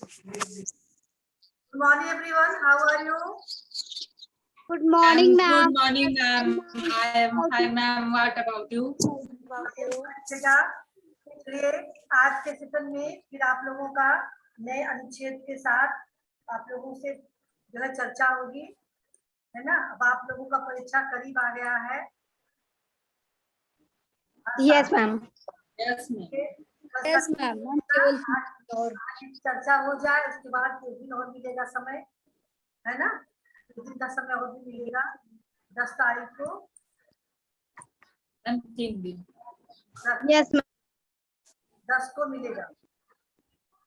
Good morning, everyone. How are you? Good morning, ma'am. Good morning, ma'am. I am fine, ma'am. What about you? बच्चेगा चलिए आज के session में फिर आप लोगों का नए अनुच्छेद के साथ आप लोगों से जो है चर्चा होगी, है ना। अब आप लोगों का परीक्षा करीब आ गया है। Yes, ma'am. Yes, ma'am. Yes, ma'am. और चर्चा हो जाए उसके बाद एक दिन और मिलेगा समय, है ना। एक दिन का समय और भी मिलेगा 10 तारीख को। Yes, ma'am. 10 को मिलेगा,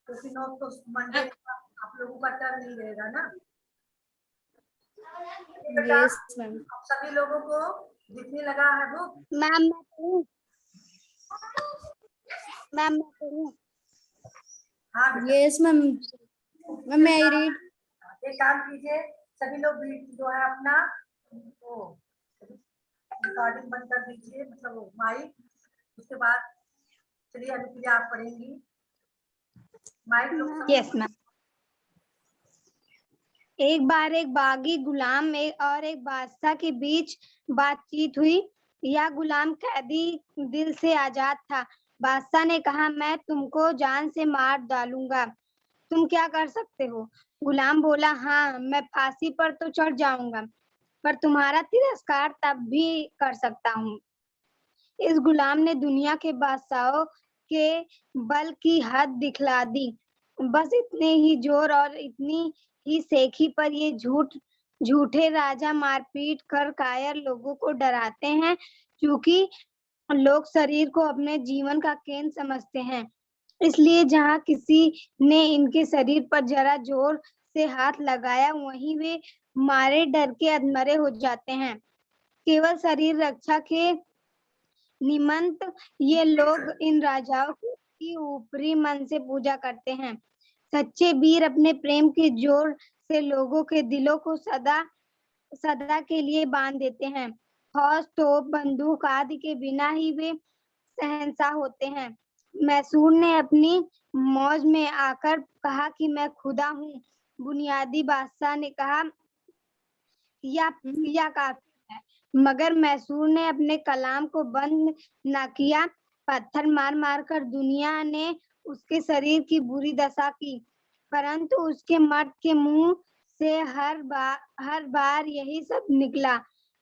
क्योंकि 9 को मंडे आप लोगों का टर्न नहीं रहेगा ना। Yes, ma'am. आप सभी लोगों को दिखने लगा है बुक? मैम मैम हाँ Yes, ma'am. Ma'am, may I read? एक काम कीजिए, सभी लोग जो है अपना वो रिकॉर्डिंग बंद कर दीजिए, मतलब वो माइक। उसके बाद चलिए अनुप्रिया आप पढ़ेंगी। माइक। Yes, ma'am. एक बार एक बागी गुलाम और एक बादशाह के बीच बातचीत हुई। यह गुलाम कैदी दिल से आजाद था। बादशाह ने कहा, मैं तुमको जान से मार डालूंगा, तुम क्या कर सकते हो? गुलाम बोला, हाँ मैं फांसी पर तो चढ़ जाऊंगा, पर तुम्हारा तिरस्कार तब भी कर सकता हूँ। इस गुलाम ने दुनिया के बादशाहों के बल की हद दिखला दी। बस इतने ही जोर और इतनी ही सेखी पर ये झूठे राजा मारपीट कर कायर लोगों को डराते हैं, क्योंकि लोग शरीर को अपने जीवन का केंद्र समझते हैं। इसलिए जहाँ किसी ने इनके शरीर पर जरा जोर से हाथ लगाया, वहीं वे मारे डर के अधमरे हो जाते हैं। केवल शरीर रक्षा के निमित्त ये लोग इन राजाओं की ऊपरी मन से पूजा करते हैं। सच्चे वीर अपने प्रेम के जोर से लोगों के दिलों को सदा के लिए बांध देते हैं। फौज, तोप, बंदूक आदि के बिना ही वे शहंशाह होते हैं। मैसूर ने अपनी मौज में आकर कहा कि मैं खुदा हूँ। बुनियादी बादशाह ने कहा, या काफी है, मगर मैसूर ने अपने कलाम को बंद न किया। पत्थर मार मार कर दुनिया ने उसके शरीर की बुरी दशा की, परंतु उसके मर्द के मुंह से हर बार यही सब निकला,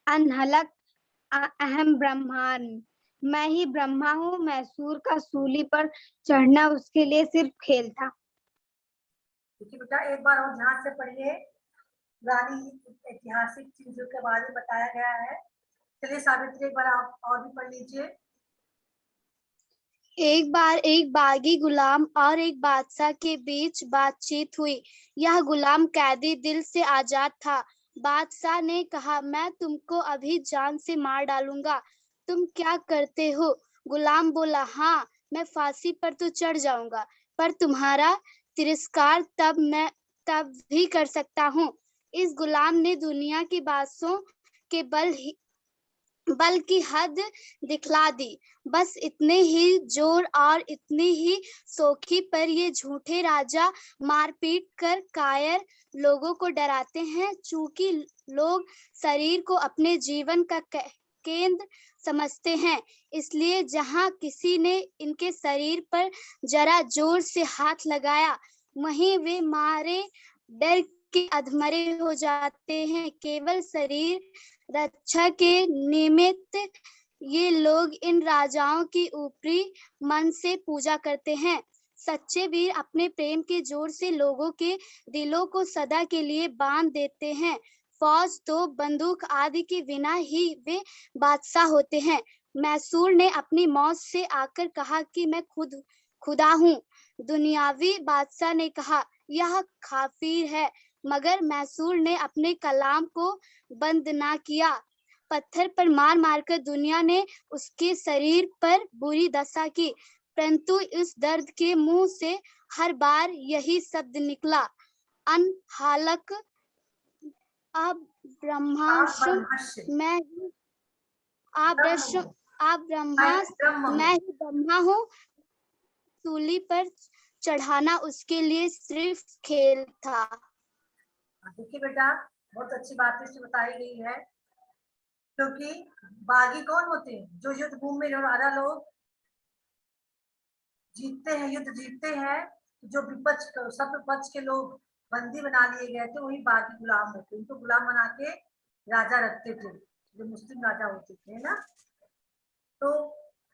अनहलक अहम ब्रह्मांड, मैं ही ब्रह्मा हूँ। मैसूर का सूली पर चढ़ना उसके लिए सिर्फ खेल था। बेटा एक बार और ध्यान से पढ़िए, पुरानी ऐतिहासिक चीजों के बारे में बताया गया है। चलिए सावित्री एक बार आप और भी पढ़ लीजिए। एक बार एक बागी गुलाम और एक बादशाह के बीच बातचीत हुई। यह गुलाम कैदी दिल से आजाद था। बादशाह ने कहा, मैं तुमको अभी जान से मार डालूंगा, तुम क्या करते हो? गुलाम बोला, हाँ मैं फांसी पर तो चढ़ जाऊंगा, पर तुम्हारा तिरस्कार तब भी कर सकता हूँ। इस गुलाम ने दुनिया के बादशाहों के बल की हद दिखला दी। बस इतने ही जोर और इतनी ही सोखी पर ये झूठे राजा मारपीट कर कायर लोगों को डराते हैं, चूंकि लोग शरीर को अपने जीवन का केंद्र समझते हैं। इसलिए जहां किसी ने इनके शरीर पर जरा जोर से हाथ लगाया, वहीं वे मारे डर के अधमरे हो जाते हैं। केवल शरीर रक्षा के निमित्त ये लोग इन राजाओं की ऊपरी मन से पूजा करते हैं। सच्चे वीर अपने प्रेम के जोर से लोगों के दिलों को सदा के लिए बांध देते हैं। फौज, तो बंदूक आदि के बिना ही वे बादशाह होते हैं। मैसूर ने अपनी मौत से आकर कहा कि मैं खुदा हूँ। दुनियावी बादशाह ने कहा, यह काफी है, मगर मैसूर ने अपने कलाम को बंद ना किया। पत्थर पर मार मारकर दुनिया ने उसके शरीर पर बुरी दशा की, परंतु इस दर्द के मुंह से हर बार यही शब्द निकला, अनहालक अब ब्रह्मास्म मैं मैं ही ब्रह्मा हूँ। सूली पर चढ़ाना उसके लिए सिर्फ खेल था। देखिए बेटा, बहुत अच्छी बात इसमें बताई गई है, क्योंकि बागी कौन होते हैं? जो युद्ध भूमि में ज्यादा लोग जीतते हैं, युद्ध जीतते हैं। जो विपक्ष सब पक्ष के लोग बंदी बना लिए गए थे, वही बागी गुलाम होते हैं। उनको गुलाम बना के राजा रखते थे, जो मुस्लिम राजा होते थे, है ना। तो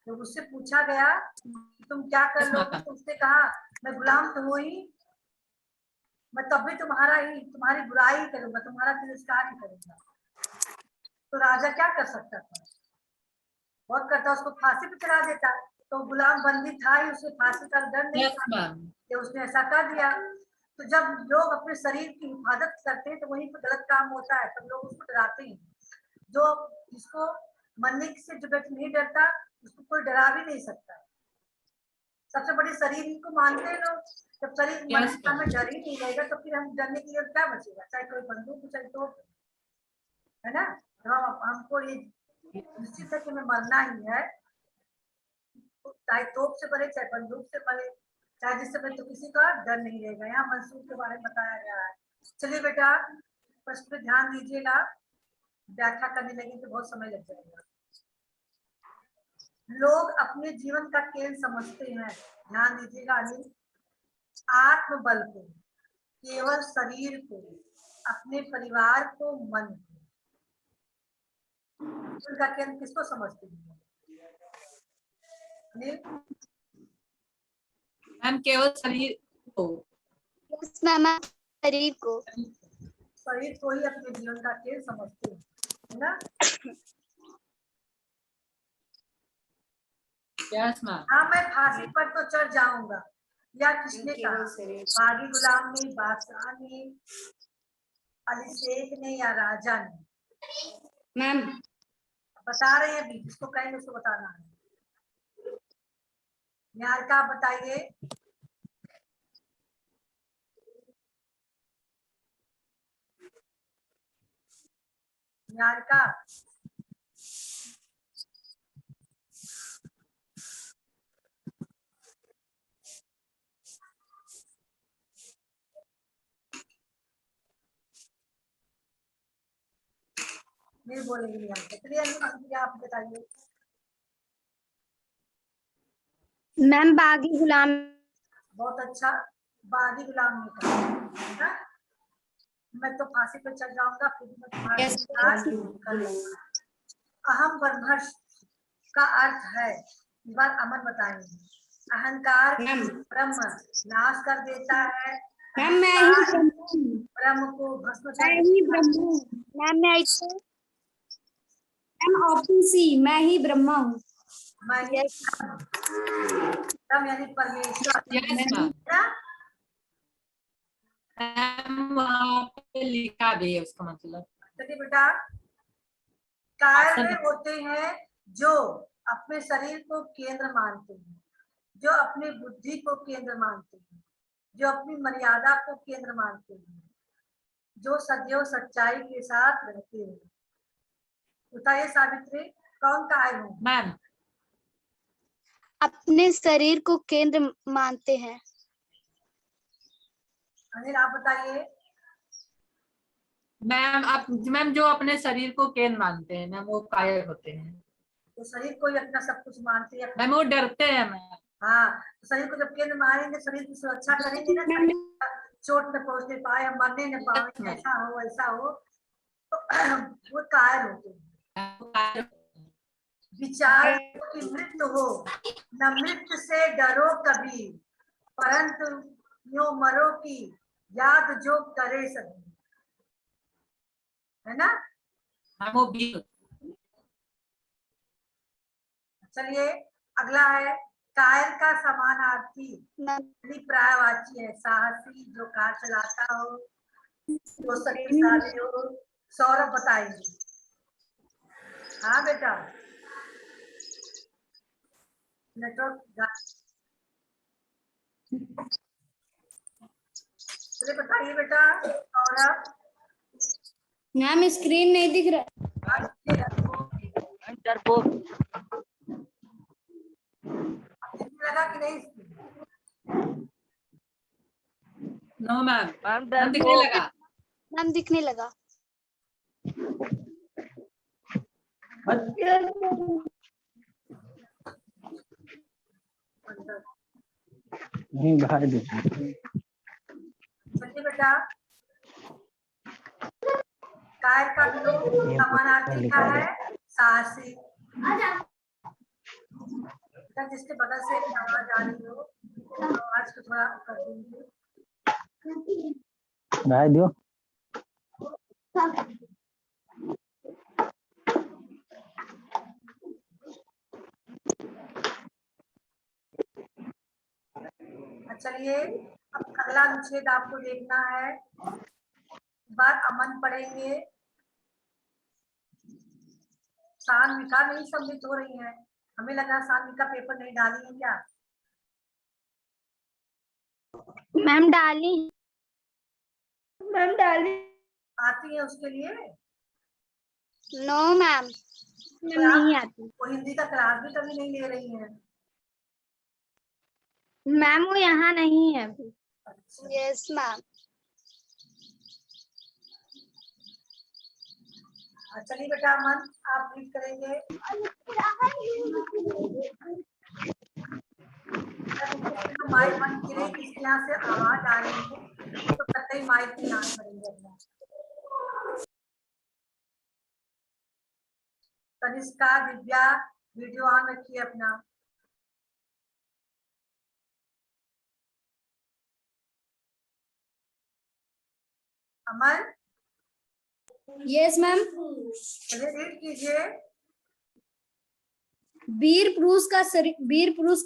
जब उससे पूछा गया कि तुम क्या कर लोगे, तो उसने कहा मैं गुलाम तो हूँ ही, मैं तब भी तुम्हारी बुराई ही करूंगा, तुम्हारा तिरस्कार ही करूंगा। तो राजा क्या कर सकता था? बहुत करता, उसको फांसी पे चढ़ा देता। तो गुलाम बंदी था ही, उसे फांसी का डर नहीं Yes, था, ma'am. कि उसने ऐसा कर दिया। तो जब लोग अपने शरीर की हिफाजत करते हैं तो वहीं पर गलत काम होता है, तब लोग उसको डराते हैं। जो जिसको मरने से जो व्यक्ति नहीं डरता, उसको कोई डरा भी नहीं सकता। सबसे बड़ी शरीर ही को मानते हैं लोग। जब शरीर मरने का हमें डर ही नहीं रहेगा, तो फिर हम डरने के लिए क्या बचेगा? चाहे कोई बंदूक, चाहे तोप, है ना। तो हमको ये निश्चित है कि हमें मरना ही है, चाहे तोप से मरे, चाहे बंदूक से मरे, चाहे जिससे मरे, तो किसी का डर नहीं रहेगा। यहाँ मंसूर के बारे में बताया गया है। चलिए बेटा, प्रश्न पे ध्यान दीजिएगा, व्याख्या करने लगे तो बहुत समय लग जाएगा। लोग अपने जीवन का केंद्र समझते हैं, ध्यान दीजिएगा अनिल, आत्मबल को, केवल शरीर को, अपने परिवार को, मन को। उनका केंद्र किसको समझते हैं अनिल? मैम केवल शरीर को। शरीर को, शरीर को ही अपने जीवन का केंद्र समझते हैं, है ना। Yes, ma'am. हाँ, मैं फांसी पर तो चढ़ जाऊंगा, या किसने कहा? बागी गुलाम ने, बादशाह ने, अली शेख ने, या राजा ने? मैम बता रहे हैं अभी, जिसको कहेंगे उसको बताना है। निहारिका आप बताइए। निहारिका, नहीं बोलेंगे निहारिका। चलिए आप बताइए। मैम बागी गुलाम। बहुत अच्छा, बागी गुलाम ने कहा, है ना? मैं तो फांसी पर चढ़ जाऊंगा, फिर भी मैं तुम्हारा Yes, इंतजार कर लूंगा। अहम ब्रह्मश का अर्थ है, इस बार अमर बताएंगे। अहंकार ब्रह्म नाश कर देता है, मैम मैं ही ब्रह्म को भस्म कर मैं ही ब्रह्म हूँ। मैम मैं मैम ऑप्शन सी, मैं ही ब्रह्मा हूँ। मैं ही ब्रह्म यानी परमेश्वर, Yes, है ma'am. ना? मैम वहाँ पे लिखा भी है उसका मतलब। चलिए बेटा, कायर वे होते हैं जो अपने शरीर को केंद्र मानते हैं, जो अपनी बुद्धि को केंद्र मानते हैं, जो अपनी मर्यादा को केंद्र मानते हैं, जो सदैव सच्चाई के साथ रहते हैं। बताइए सावित्री, कौन कायर हूँ? मैम अपने शरीर को केंद्र मानते हैं। अनिल आप बताइए। मैम जो अपने शरीर को केंद्र मानते हैं मैम वो कायर होते हैं। तो शरीर को ही अपना सब कुछ मानते हैं। मैम वो डरते हैं मैम। हाँ, तो शरीर को जब केंद्र मानेंगे, शरीर की सुरक्षा करेंगे ना, शरीर चोट न पहुंचने पाए, हम मरने न पाए, ऐसा हो ऐसा हो, तो वो कायर होते हैं। विचार की मृत्यु हो, न मृत्यु से डरो कभी, परंतु यो मरो की याद जो करे सभी, है ना। मैम वो भी। चलिए अगला है, कायर का समानार्थी प्रायवाची है, साहसी, जो कार चलाता हो, जो शक्तिशाली हो। सौरभ बताएंगे। हाँ बेटा, नेटवर्क चलिए बताइए बेटा। सौरभ, मैम स्क्रीन नहीं दिख रहा। लगा कि नहीं? नो मैम, मैम मैम दिखने लगा। मैम दिखने लगा। नहीं बाहर देखो। चलिए बेटा, काय का विलोम समानार्थी क्या है? साहसी। बेटा जिसके बगल से एक आवाज आ रही हो तो आवाज को थोड़ा कर देंगे। बाहर दो। चलिए अब अगला अनुच्छेद आपको देखना है। इस बार अमन पढ़ेंगे। सान्विका नहीं सम्मिलित हो रही है। हमें लगा सान्विका पेपर नहीं डाली है क्या? मैम डाली। आती है उसके लिए? No ma'am. मैम नहीं आती। वो हिंदी का क्लास भी कभी नहीं ले रही है। मैम वो यहाँ नहीं है अभी। Yes ma'am. चलिए बेटा अमन आप रीड करेंगे। माइक बंद करे, इसके यहाँ से आवाज आ रही है तो कतई माइक में ऑन करेंगे अपना। तनिष्का, दिव्या वीडियो ऑन रखिए अपना। अमन यस मैम। चलिए रीड कीजिए। वीर पुरुष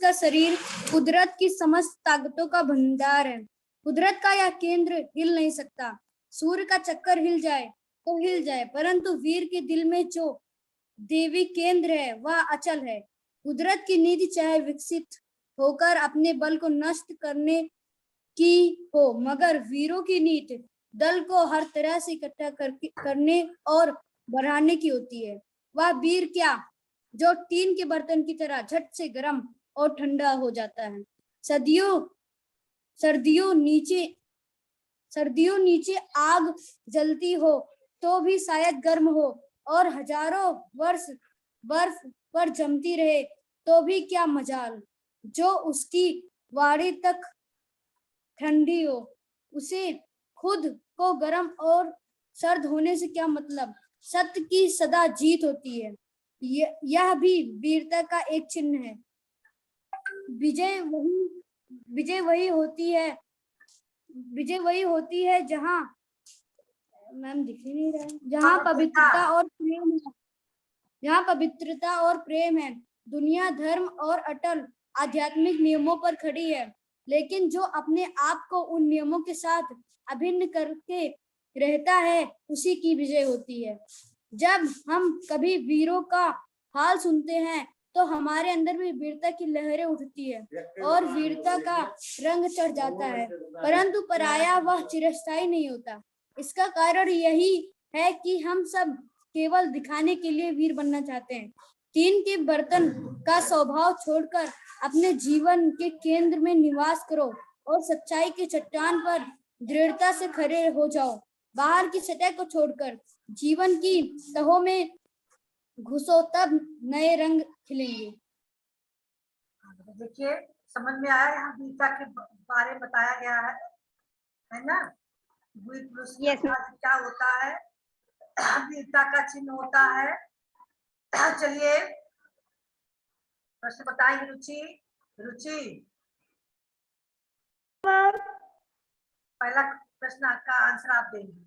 का शरीर कुदरत की समस्त ताकतों का भंडार है। कुदरत का यह केंद्र हिल नहीं सकता। सूर्य का चक्कर हिल जाए तो हिल जाए, परंतु वीर के दिल में जो देवी केंद्र है वह अचल है। कुदरत की नीति चाहे विकसित होकर अपने बल को नष्ट करने की हो, मगर वीरों की नीति दल को हर तरह से इकट्ठा करने और बढ़ाने की होती है। वह वीर क्या जो टीन के बर्तन की तरह झट से गर्म और ठंडा हो जाता है। सर्दियों नीचे आग जलती हो तो भी शायद गर्म हो, और हजारों वर्ष बर्फ पर जमती रहे तो भी क्या मजाल, जो उसकी वाड़ी तक ठंडी हो। उसे खुद को गर्म और सर्द होने से क्या मतलब। सत्य की सदा जीत होती है। यह भी वीरता का एक चिन्ह है। विजय वही होती है जहां मैम दिख ही नहीं रहा है, जहां पवित्रता और प्रेम है। दुनिया धर्म और अटल आध्यात्मिक नियमों पर खड़ी है, लेकिन जो अपने आप को उन नियमों के साथ अभिन्न करके रहता है उसी की विजय होती है। जब हम कभी वीरों का हाल सुनते हैं तो हमारे अंदर भी वीरता की लहरें उठती है और वीरता का रंग चढ़ जाता है, परंतु पराया वह चिरस्थायी नहीं होता। इसका कारण यही है कि हम सब केवल दिखाने के लिए वीर बनना चाहते हैं। टीन के बर्तन का स्वभाव छोड़कर अपने जीवन के केंद्र में निवास करो और सच्चाई के चट्टान पर दृढ़ता से खड़े हो जाओ। बाहर की सतह को छोड़कर जीवन की तहों में घुसो, तब नए रंग खिलेंगे। देखिए समझ में आया, यहाँ वीरता के बारे में बताया गया है ना। वीर पुरुष क्या होता है, वीरता का चिन्ह होता है। चलिए प्रश्न बताएंगे। रुचि पहला प्रश्न का आंसर आप देंगे।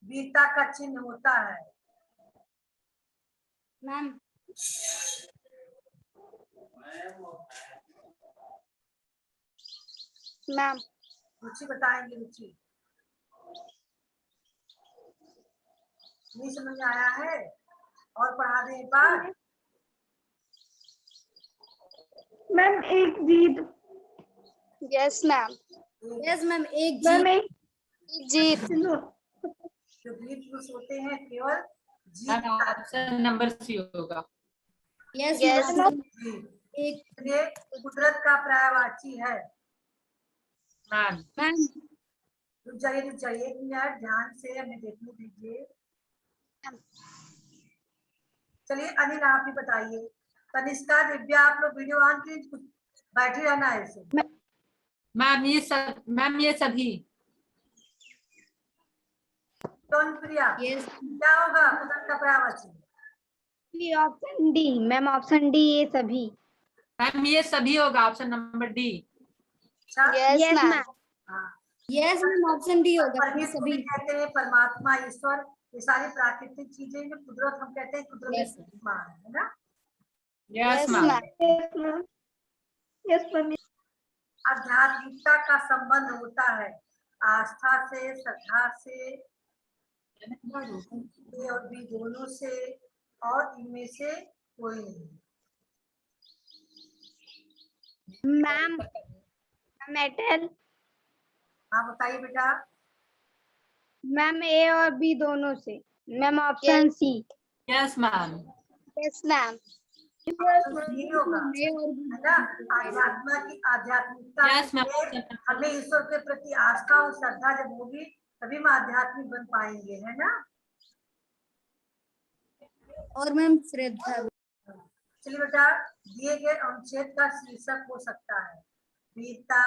वीरता का चिन्ह होता है मैम रुचि बताएंगे। रुचि नहीं समझ में आया है और पढ़ा दें एक बार। मैम एक जीत। Yes ma'am. एक जीत। जो वीर पुरुष होते हैं केवल जीत ऑप्शन नंबर सी होगा। यस एक कुदरत का पर्यायवाची है। मैम मैम रुक जाइए 1 मिनट, ध्यान से हमें देखने दीजिए। चलिए अनिल आप ही बताइए। तनिष्का, दिव्या, आप लोग वीडियो ऑन की बैठी रहना है ऐसे। मैम ये सभी। प्रिया, यस क्या होगा पसंद का पर्यायवाची? Option D ma'am, option D ये सभी। मैम ये सभी होगा, ऑप्शन नंबर डी। अच्छा, यस यस मैम। मैम। हाँ। यस मैम, ऑप्शन डी होगा परमेश्वर को भी सभी। कहते हैं, परमात्मा, ईश्वर, ये सारी प्राकृतिक चीजें जो कुदरत हम कहते हैं, कुदरत Yes. है ना। Yes yes ma'am. Ma'am. Yes ma'am. आध्यात्मिकता का संबंध होता है आस्था से, श्रद्धा से, ए और बी दोनों से, और इनमें से कोई नहीं। Ma'am metal. हाँ बताइए बेटा। मैम ए और बी दोनों से। Ma'am option C. Yes ma'am. Yes ma'am. नहीं होगा, है ना। आध्यात्मिकता यस मैम। से हमें ईश्वर के प्रति आस्था और श्रद्धा जब होगी तभी हम आध्यात्मिक बन पाएंगे, है ना। और मैम श्रद्धा। चलिए बेटा, दिए गए अनुच्छेद का शीर्षक हो सकता है वीरता,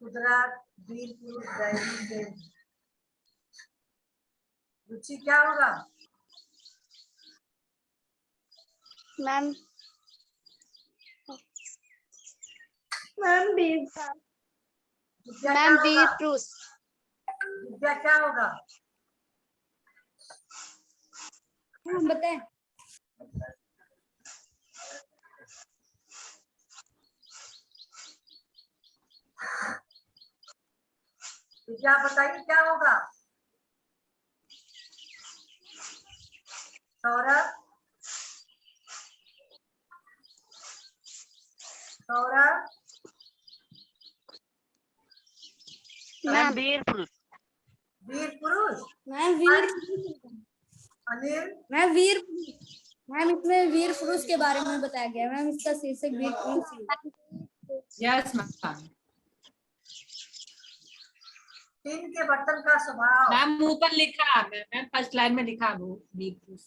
कुदरत, वीर पुरुष, दैवी देव। रुचि क्या होगा? मैम मैम वीरता। विद्या क्या मैम होगा? वीर पुरुष। विद्या क्या होगा? हम बताएं। विद्या बताइए क्या होगा? सौरभ, सौरभ, मैम वीर पुरुष। मैम वीर। अनिल, मैम इसमें वीर पुरुष के बारे में बताया गया है। मैम इसका शीर्षक वीर पुरुष ही है। Yes ma'am. टीन के बर्तन का स्वभाव। मैम ऊपर लिखा, मैम फर्स्ट लाइन में लिखा वो वीर पुरुष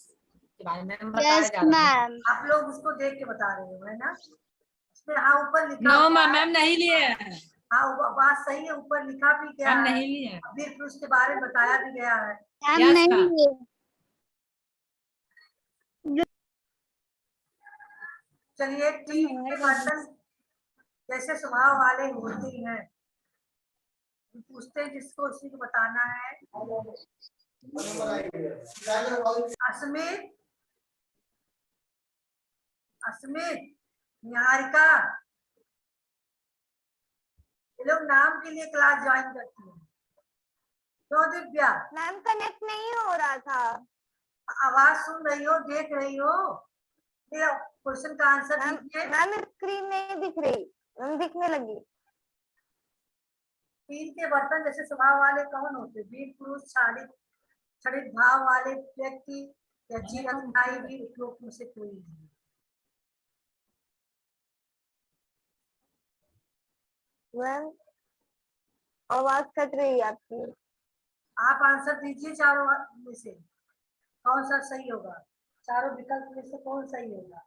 के बारे में बताया यस जा रहा है। मैम। आप लोग उसको देख के बता रहे हो, है ना। उसमें हाँ ऊपर लिखा नो हुआ मैम, है। मैम नहीं लिए हैं। हाँ वो बात सही है, ऊपर लिखा भी गया मैम है, नहीं लिए हैं। वीर पुरुष के बारे में बताया भी गया है। मैम Yes, नहीं ma'am. लिए। चलिए, टीन के बर्तन जैसे स्वभाव वाले होते हैं, पूछते हैं जिसको उसी को बताना है। अस्मित, अस्मित, निहारिका, ये लोग नाम के लिए क्लास ज्वाइन करती हैं। तो दिव्या, मैम कनेक्ट नहीं हो रहा था। आवाज सुन रही हो, देख रही हो, क्वेश्चन का आंसर दीजिए। मैम स्क्रीन नहीं दिख रही, मैम दिखने लगी। टीन के बर्तन जैसे स्वभाव वाले कौन होते? वीर पुरुष, क्षणिक भाव वाले व्यक्ति, या चिरस्थायी वीर उपयोग में से कोई नहीं। मैम आवाज कट रही है आपकी। आप आंसर दीजिए चारों में से कौन सा सही होगा। चारों विकल्प में से कौन सही होगा?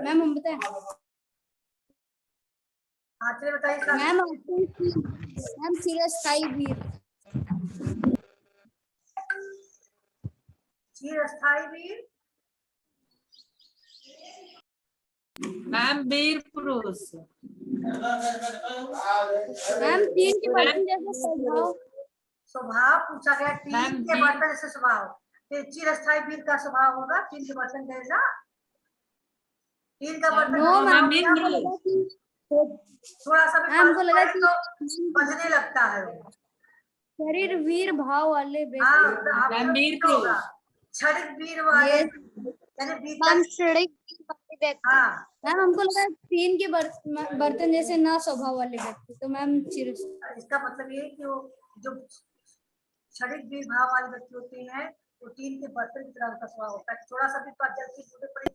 मैम हम बताएं। हाँ चलिए बताइए। मैम चिरस्थायी वीर। चिरस्थायी वीर। मैम वीर पुरुष। मैम टीन के बर्तन जैसे स्वभाव। स्वभाव पूछा गया, टीन मैम के बर्तन जैसे स्वभाव, तो चिरस्थायी वीर का स्वभाव होगा टीन के बर्तन जैसा। टीन का बर्तन नो मैम, वीर पुरुष। थोड़ा सा भी हमको लगा पास कि तो बजने लगता है। शरीर वीर भाव वाले हाँ, व्यक्ति। आप मैम वीर होगा पुरुष। क्षणिक वीर वाले, ये यानी मैम भीतर क्षणिक व्यक्ति। हाँ मैम हमको लगा तीन के बर्तन जैसे ना स्वभाव वाले व्यक्ति, तो मैम इसका मतलब ये है कि वो जो क्षणिक विभाव वाले व्यक्ति होते हैं वो टीन के बर्तन की तरह उनका स्वभाव होता है, थोड़ा सा भी बात जल्दी टूटे पड़े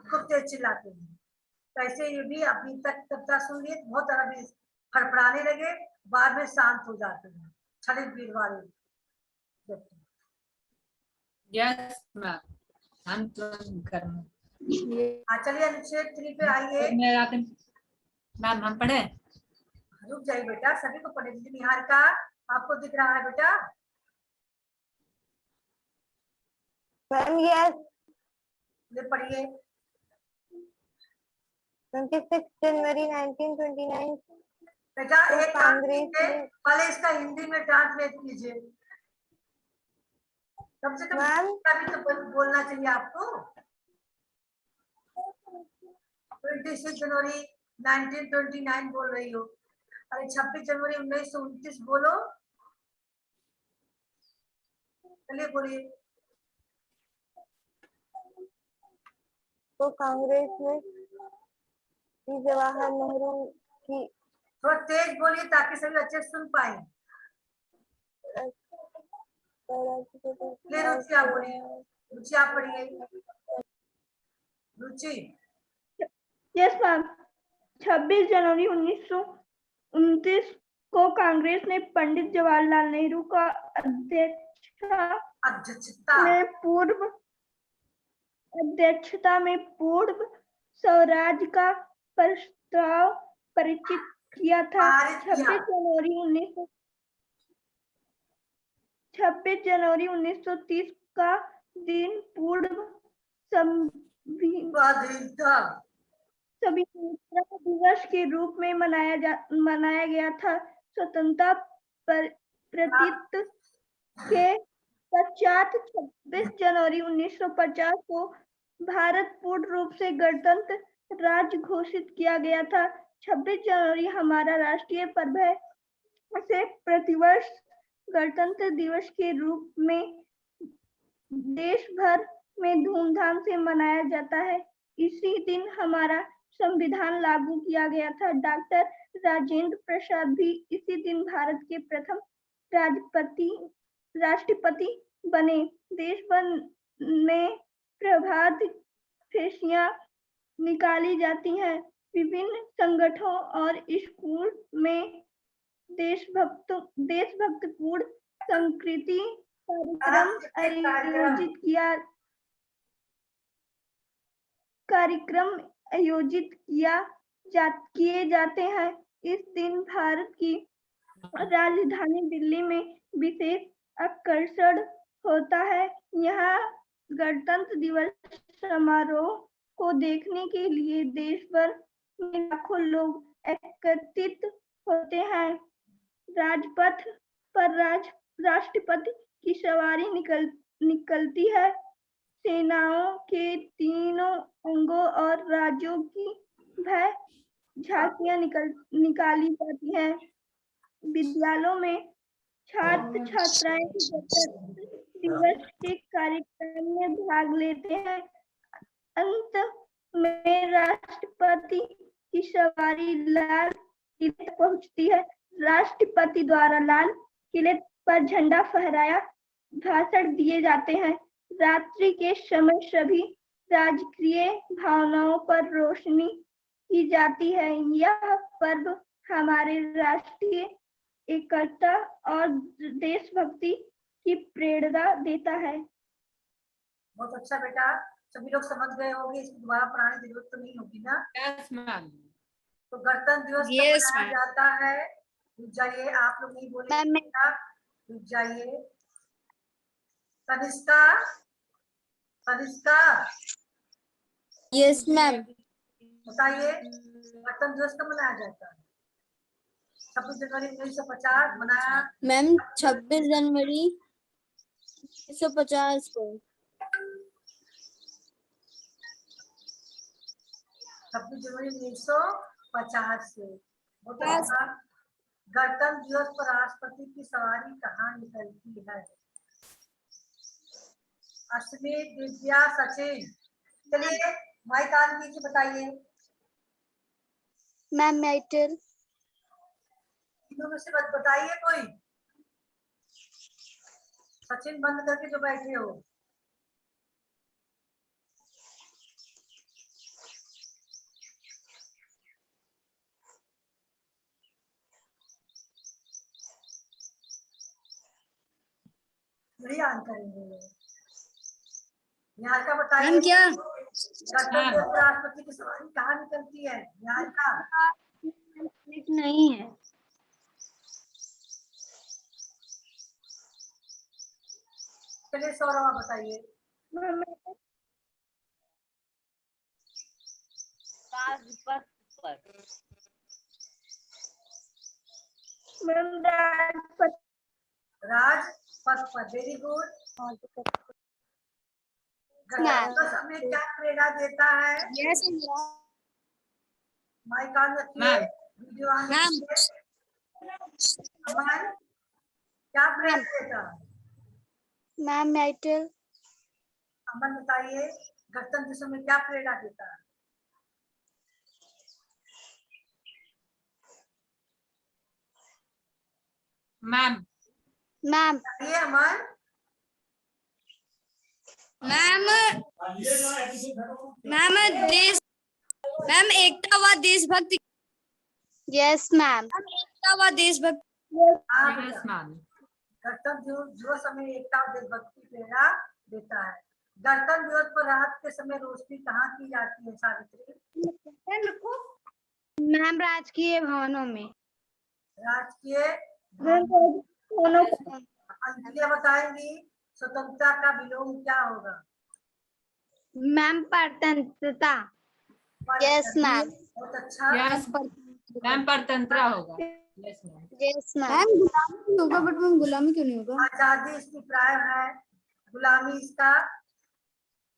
खूब तेज चिल्लाते हैं। तो ऐसे ये भी अभी तक कविता सुन लिए बहुत ज्यादा भी फड़फड़ाने लगे, बाद में शांत हो जाते हैं क्षणिक विभाव वाले व्यक्ति। यस मैम, हम तुरंत करना। चलिए अनुच्छेद 3 पे आइए। मैम हम पढ़े? रुक जाइए बेटा, सभी को पढ़े दीजिए। निहारिका आपको दिख रहा है बेटा? Ma'am yes. ये पढ़िए। 26 जनवरी 1929 बेटा तो एक काम कांग्रेस कीजिए, ने- पहले इसका हिंदी में ट्रांसलेट कीजिए। कम से कम मैम भी तो बोलना चाहिए आपको। 26 जनवरी 1929 बोल रही हो, अरे 26 जनवरी 1929 बोलो। चलिए बोलिए। तो कांग्रेस ने जवाहर नेहरू की थोड़ा तेज बोलिए ताकि सभी अच्छे से सुन पाए। ले रुचि आप बोलिए, रुचि आप पढ़िए। रुचि। Yes ma'am. 26 जनवरी 1929 को कांग्रेस ने पंडित जवाहरलाल नेहरू का अध्यक्षता में पूर्व स्वराज का प्रस्ताव परिचित किया था। 26 जनवरी 1930 का दिन पूर्व स्वतंत्रता दिवस के रूप में मनाया गया था। स्वतंत्रता प्रतीत के पश्चात 26 जनवरी 1950 को भारत पूर्ण रूप से गणतंत्र राज्य घोषित किया गया था। 26 जनवरी हमारा राष्ट्रीय पर्व है। इसे प्रतिवर्ष गणतंत्र दिवस के रूप में देश भर में धूमधाम से मनाया जाता है। इसी दिन हमारा संविधान लागू किया गया था। डॉक्टर राजेंद्र प्रसाद भी इसी दिन भारत के प्रथम राष्ट्रपति बने। देश भर में प्रभात फेरियां निकाली जाती हैं। विभिन्न संगठनों और स्कूल में देशभक्तिपूर्ण संस्कृति कार्यक्रम आयोजित किए जाते हैं। इस दिन भारत की राजधानी दिल्ली में विशेष आकर्षण होता है। यहाँ गणतंत्र दिवस समारोह को देखने के लिए देश भर में लाखों लोग एकत्रित होते हैं। राजपथ पर राष्ट्रपति की सवारी निकलती है। सेनाओं के तीनों अंगों और राज्यों की भय झांकियां निकाली जाती हैं। विद्यालयों में छात्र छात्राएं गणतंत्र दिवस के कार्यक्रम में भाग लेते हैं। अंत में राष्ट्रपति की सवारी लाल किले पहुंचती है। राष्ट्रपति द्वारा लाल किले पर झंडा फहराया भाषण दिए जाते हैं। रात्रि के समय सभी राजकीय भावनाओं पर रोशनी की जाती है। यह पर्व हमारे राष्ट्रीय एकता और देशभक्ति की प्रेरणा देता है। बहुत अच्छा बेटा, सभी लोग समझ गए होंगे, इसकी दोबारा पढ़ाने की जरूरत तो नहीं होगी ना? Yes ma'am. तो गणतंत्र दिवस मनाया जाता है। रुक जाइए, आप लोग नहीं बोलेंगे, रुक जाइए। Tanishka yes ma'am. बताइए गणतंत्र दिवस कब मनाया जाता है? 26 जनवरी 1950 मनाया। मैम 26 जनवरी 1950 को। 26 जनवरी 1950 से। गणतंत्र दिवस पर राष्ट्रपति की सवारी कहाँ निकलती है? अस्मित, दिव्या, सचिन, चलिए माइक ऑन कीजिए, बताइए। Ma'am title. तीनों में से बताइए कोई। सचिन बंद करके जो बैठे हो। बढ़िया ऑन करेंगे। यहाँ का बताइए। मैम क्या? गणतंत्र राष्ट्रपति की सवारी कहाँ निकलती है? यहाँ का नहीं है। चलिए सौरभ बताइए। राजपथ पर। मैम राजपथ। राजपथ पर, वेरी गुड। गणतंत्र हमें क्या प्रेरणा देता है? यस माइक ऑन रखिए, मैम। Video on ma'am. रखिए। अमन, क्या प्रेरणा देता है? Ma'am title. अमन बताइए, गणतंत्र दिवस में क्या प्रेरणा देता है? मैम। मैम बताइए अमन। मैम देश, मैम एकता व देशभक्ति, यस मैम। एकता व देशभक्ति। हाँ यस बेटा, मैम। गणतंत्र दिवस हमें एकता और देशभक्ति की प्रेरणा देता है। गणतंत्र दिवस पर रात के समय रोशनी कहाँ की जाती है सावित्री? मैम राजकीय भवनों में। राजकीय। यस अंजलि बताएंगी स्वतंत्रता का विलोम क्या होगा? मैम परतंत्रता। Yes ma'am. बहुत अच्छा। यस मैम, परतंत्रा होगा। Yes ma'am. Yes ma'am. Ma'am गुलामी होगा, बट मैम गुलामी क्यों नहीं होगा? आजादी इसकी प्राय है, गुलामी इसका।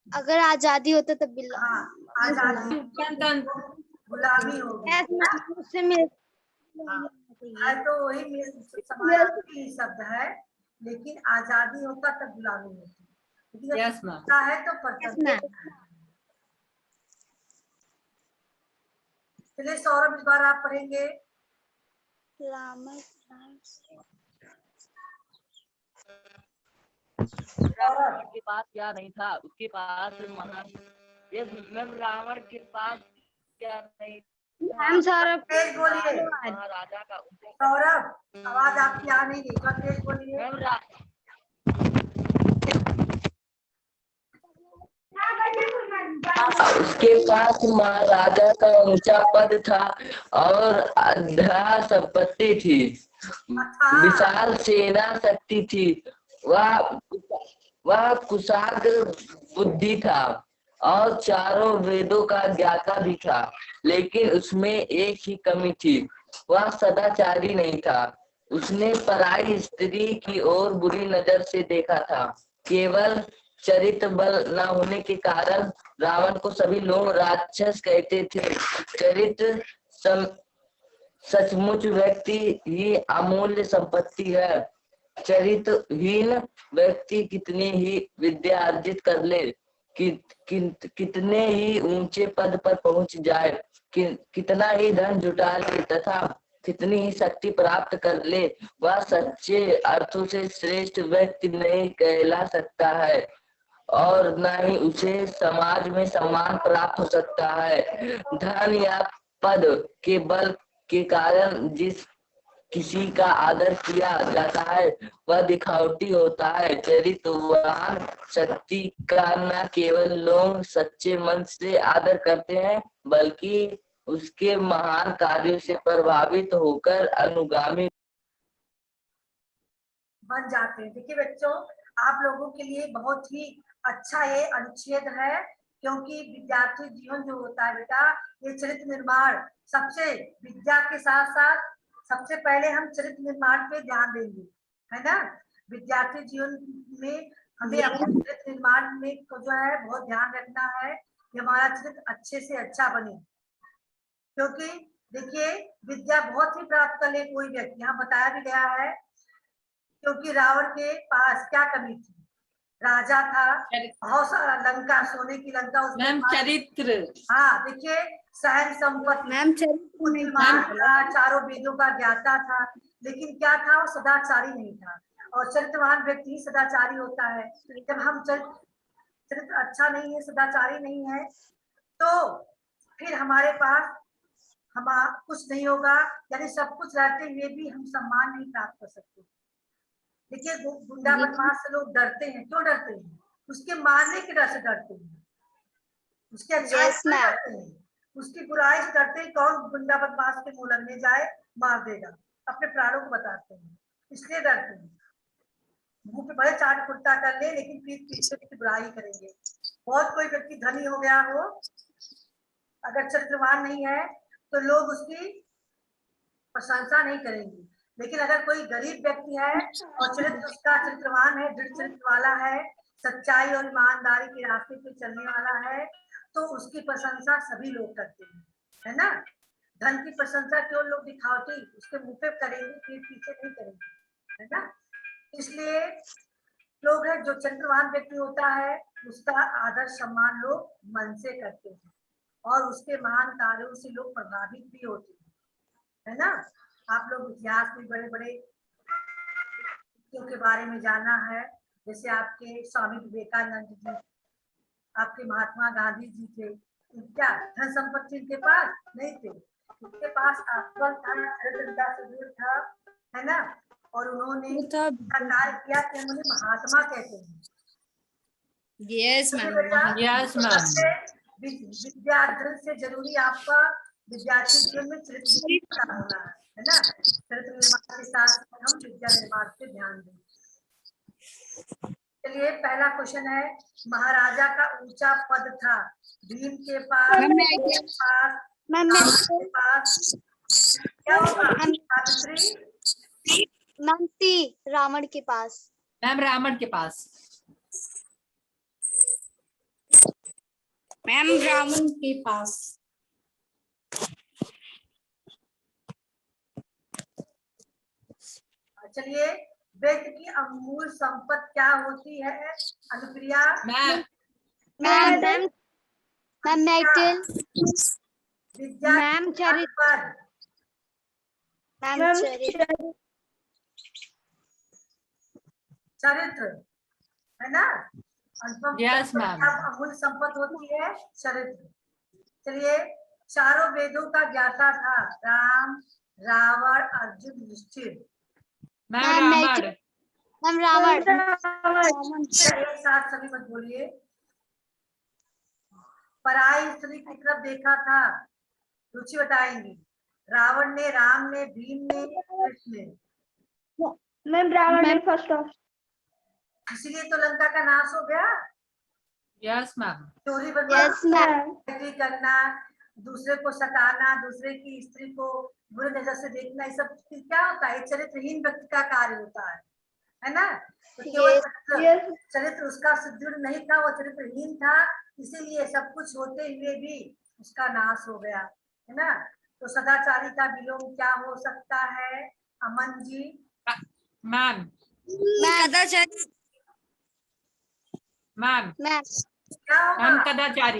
अगर आजादी होता तब भी हाँ, आजादी गणतंत्र। गुलामी होगी। यस मैम उससे मिल है तो वही समानार्थी ही शब्द है, लेकिन आजादी होता तब गुलामी होती, लेकिन यस जब मैम। होता है तो यस परतंत्र। मैम। चलिए सौरभ, इस बार आप पढ़ेंगे। रावण के पास क्या नहीं था? उसके पास रावण के पास क्या नहीं था? मैम सौरभ तेज बोलिए। महाराजा का उद्देश्य। सौरभ, आवाज आपकी आ नहीं रही, थोड़ा तेज बोलिए। मैम उसके पास महाराजा का ऊंचा पद था और अढाल संपत्ति थी, विशाल सेना शक्ति थी। वह कुशाग्र बुद्धि था और चारों वेदों का ज्ञाता भी था, लेकिन उसमें एक ही कमी थी, वह सदाचारी नहीं था। उसने पराई स्त्री की ओर बुरी नजर से देखा था। केवल चरित्र बल न होने के कारण रावण को सभी लोग राक्षस कहते थे। चरित्र सचमुच व्यक्ति ही अमूल्य संपत्ति है। चरित्रहीन व्यक्ति कितनी ही विद्या अर्जित कर ले, कितने ही ऊंचे पद पर पहुंच जाए, कितना ही धन जुटा ले तथा कितनी ही शक्ति प्राप्त कर ले, वह सच्चे अर्थों से श्रेष्ठ व्यक्ति नहीं कहला सकता है और न ही उसे समाज में सम्मान प्राप्त हो सकता है। धन या पद के बल के कारण जिस किसी का आदर किया जाता है वह दिखावटी होता है। चरित्रवान शक्ति का न केवल लोग सच्चे मन से आदर करते हैं, बल्कि उसके महान कार्यों से प्रभावित होकर अनुगामी बन जाते हैं। देखिए बच्चों, आप लोगों के लिए बहुत ही अच्छा ये अनुच्छेद है, क्योंकि विद्यार्थी जीवन जो होता है बेटा, ये चरित्र निर्माण सबसे, विद्या के साथ साथ सबसे पहले हम चरित्र निर्माण पे ध्यान देंगे, है ना। विद्यार्थी जीवन में हमें अपने चरित्र निर्माण में को जो है बहुत ध्यान रखना है कि हमारा चरित्र अच्छे से अच्छा बने, क्योंकि देखिए विद्या बहुत ही प्राप्त कर ले कोई व्यक्ति, यहाँ बताया भी गया है, क्योंकि रावण के पास क्या कमी थी? राजा था, चरित्र। बहुत सारा लंका, सोने की लंका उसके मैम पास। चरित्र। हाँ देखिए, सहन संपत्ति, मैम चरित्र नहीं बुद्धिमान था, चारों वेदों का ज्ञाता था, लेकिन क्या था, वो सदाचारी नहीं था। और चरित्रवान व्यक्ति ही सदाचारी होता है। जब हम चरित्र अच्छा नहीं है, सदाचारी नहीं है, तो फिर हमारे पास कुछ नहीं होगा, यानी सब कुछ रहते हुए भी हम सम्मान नहीं प्राप्त कर सकते। देखिए, गुंडा बदमाश से लोग डरते हैं, क्यों डरते हैं? उसके मारने के डर से डरते हैं, उसके अच्छाई से डरते हैं, उसकी बुराई से डरते हैं। कौन गुंडा बदमाश के मुंह लगने जाए, मार देगा, अपने प्राणों को बताते हैं, इसलिए डरते हैं। मुंह पे भले चाट कुर्ता कर ले, लेकिन पीठ पीछे की बुराई करेंगे। बहुत कोई व्यक्ति धनी हो गया हो, अगर चरित्रवान नहीं है तो लोग उसकी प्रशंसा नहीं करेंगे, लेकिन अगर कोई गरीब व्यक्ति है और चरित्र उसका चरित्रवान है, दृढ़ चरित्र वाला है, सच्चाई और ईमानदारी के रास्ते पे चलने वाला है, तो उसकी प्रशंसा सभी लोग करते हैं, है ना। धन की प्रशंसा केवल लोग दिखावटी उसके मुंह पे करेंगे, पीठ पीछे नहीं करेंगे, है ना। इसलिए लोग है, जो चरित्रवान व्यक्ति होता है उसका आदर सम्मान लोग मन से करते हैं, और उसके महान कार्यों से लोग प्रभावित भी होते हैं, है ना। आप लोग इतिहास में बड़े बड़े व्यक्तियों के बारे में जाना है, जैसे आपके स्वामी विवेकानंद जी, आपके महात्मा गांधी जी थे। क्या धन संपत्ति इनके पास नहीं थे, उनके पास अव्वल था, दरिद्रता से दूर था, है ना। और उन्होंने कार्य किया कि उन्हें महात्मा कहते हैं। Yes ma'am. Yes ma'am. विद्यार्थी से जरूरी आपका विद्यार्थी जीवन में चरित्र का होना है ना। चरित्र निर्माण के साथ हम विद्या निर्माण पे ध्यान दें। चलिए, पहला क्वेश्चन है, महाराजा का ऊंचा पद था, भीम के पास, के पास क्या होगा? सावित्री, रावण के पास। मैम रावण के पास। मैम रावण के पास। चलिए, व्यक्ति की अमूल संपत्ति क्या होती है? अनुप्रिया। मैम विद्या, मैम चरित्र। चरित्र, है ना। Yes ma'am. अमूल संपत्ति होती है चरित्र। चलिए, चारों वेदों का ज्ञाता था, राम, रावण, अर्जुन, युधिष्ठिर। रावण। एक साथ सभी मत बोलिए। पराई स्त्री की तरफ देखा था, रुचि बताएंगी। रावण ने, राम ने, भीम ने, कृष्ण ने। मैम रावण ने फर्स्ट ऑफ। इसीलिए तो लंका का नाश हो गया। Yes ma'am. चोरी बदमाशी करना, दूसरे को सताना, दूसरे की स्त्री को बुरी नजर से देखना, ये सब क्या होता है? चरित्रहीन व्यक्ति का कार्य होता है ना। तो केवल चरित्र उसका सुदृढ़ नहीं था, वो चरित्रहीन था, इसीलिए सब कुछ होते हुए भी उसका नाश हो गया, है ना। तो सदाचारी का विलोम क्या हो सकता है, अमन जी? मैम कदाचारी। मैम क्या होगा? मैम कदाचारी।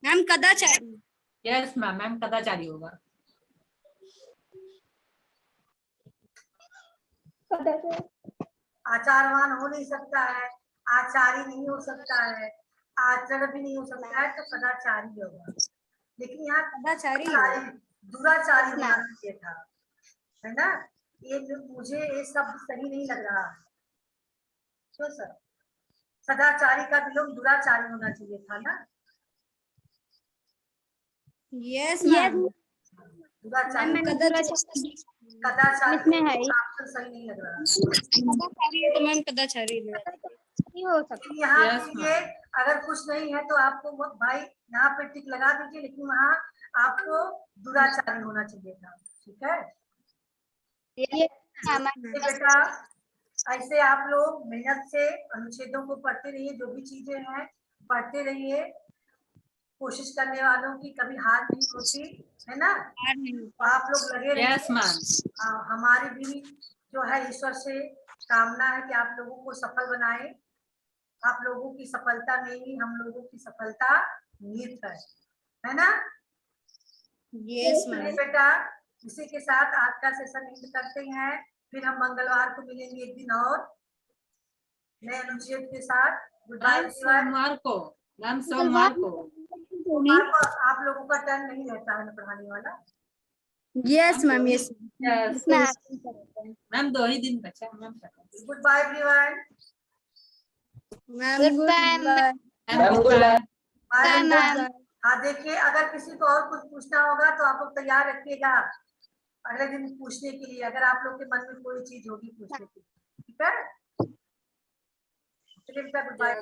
मैम कदाचारी। यस मैम, मैम कदाचारी होगा। आचारवान हो नहीं सकता है, आचारी नहीं हो सकता है, आचरण भी नहीं हो सकता है, तो सदाचारी होगा। लेकिन यहाँ कदाचारी दुराचारी होना चाहिए था, है ना। ये मुझे ये शब्द सही नहीं लग रहा है, क्यों सर? सदाचारी का विलोम दुराचारी होना चाहिए था ना। Yes ma'am. दुराचारी, इसमें है ऑप्शन सही नहीं लग रहा। तो मैम कदाचारी हो सकता। यहाँ के लिए अगर कुछ नहीं है तो आपको भाई यहाँ पे टिक लगा दीजिए, लेकिन वहाँ आपको दुराचारी होना चाहिए था, ठीक है। बेटा, ऐसे आप लोग मेहनत से अनुच्छेदों को पढ़ते रहिए, जो भी चीजें हैं पढ़ते रहिए। कोशिश करने वालों की कभी हार नहीं होती, है ना। आप लोग लगे रहिए। Yes ma'am. हमारी भी जो है ईश्वर से कामना है कि आप लोगों को सफल बनाए, आप लोगों की सफलता में ही हम लोगों की सफलता निहित है ना? यस चलिए मैम। बेटा, इसी के साथ आज का सेशन एंड करते हैं। फिर हम मंगलवार को मिलेंगे एक दिन और नए अनुच्छेद के साथ। गुड बाय मैम सोमवार को, मैम सोमवार को। आप लोगों का टर्न नहीं रहता है ना पढ़ाने वाला। Yes ma'am, yes Yes. Ma'am 2 ही दिन बचा ma'am. Goodbye everyone. Ma'am. Goodbye, Goodbye. Ma'am goodbye. Bye ma'am. हाँ, देखिए अगर किसी को और कुछ पूछना होगा तो आप लोग तैयार रखिएगा अगले दिन पूछने के लिए, अगर आप लोग के मन में कोई चीज होगी पूछने की। ठीक है, चलिए बेटा, गुड बाय।